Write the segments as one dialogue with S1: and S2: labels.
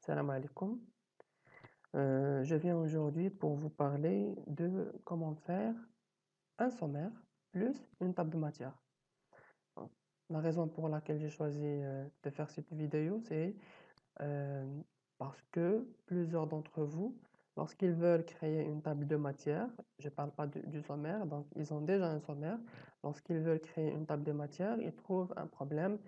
S1: Salam alaikum. Je viens aujourd'hui pour vous parler de comment faire un sommaire plus une table de matière. Donc, la raison pour laquelle j'ai choisi de faire cette vidéo, c'est euh, parce que plusieurs d'entre vous, lorsqu'ils veulent créer une table de matière, je ne parle pas du sommaire, donc ils ont déjà un sommaire. Lorsqu'ils veulent créer une table de matière, ils trouvent un problème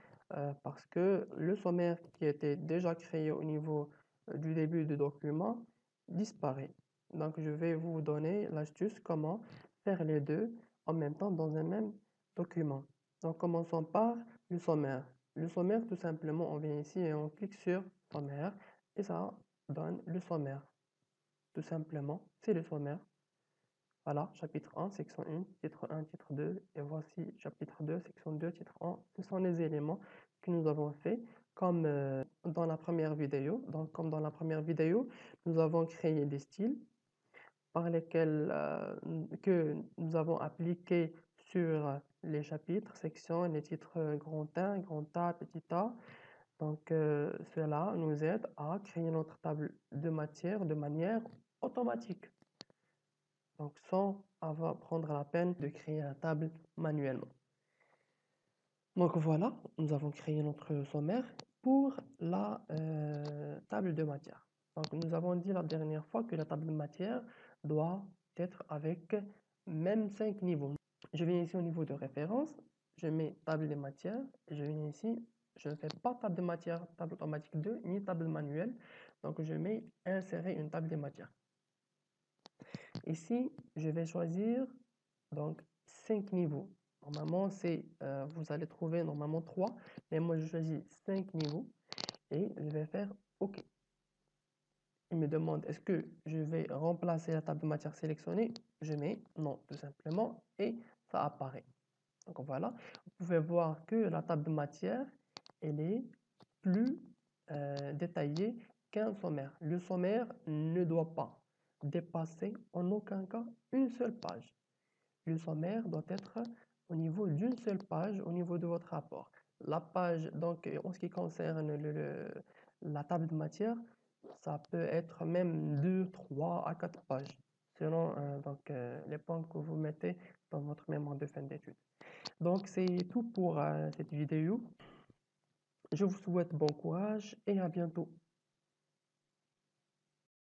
S1: parce que le sommaire qui était déjà créé au niveau du début du document disparaît. Donc je vais vous donner l'astuce comment faire les deux en même temps dans un même document. Donc commençons par le sommaire. Le sommaire, tout simplement, on vient ici et on clique sur sommaire et ça donne le sommaire. Tout simplement, c'est le sommaire. Voilà, chapitre 1, section 1, titre 2, et voici chapitre 2, section 2, titre 1. Ce sont les éléments que nous avons fait comme dans la première vidéo. Donc, comme dans la première vidéo, nous avons créé des styles par lesquels que nous avons appliqué sur les chapitres, sections, les titres grand 1, grand A, petit a. Donc, cela nous aide à créer notre table de matière de manière automatique. Donc, sans avoir prendre la peine de créer la table manuellement. Donc voilà, nous avons créé notre sommaire pour la table de matière. Donc, nous avons dit la dernière fois que la table de matière doit être avec même 5 niveaux. Je viens ici au niveau de référence, je mets table de matière, et je viens ici, je ne fais pas table de matière, table automatique 2, ni table manuelle. Donc, je mets insérer une table de matière. Ici, je vais choisir donc 5 niveaux. Normalement, vous allez trouver normalement 3, mais moi je choisis 5 niveaux et je vais faire OK. Il me demande est-ce que je vais remplacer la table de matière sélectionnée. Je mets non, tout simplement, et ça apparaît. Donc voilà, vous pouvez voir que la table de matière, elle est plus détaillée qu'un sommaire. Le sommaire ne doit pas dépasser en aucun cas une seule page. Le sommaire doit être au niveau d'une seule page au niveau de votre rapport. La page, donc en ce qui concerne la table de matière, ça peut être même 2, 3 à 4 pages, selon les points que vous mettez dans votre mémoire de fin d'études. Donc c'est tout pour cette vidéo. Je vous souhaite bon courage et à bientôt.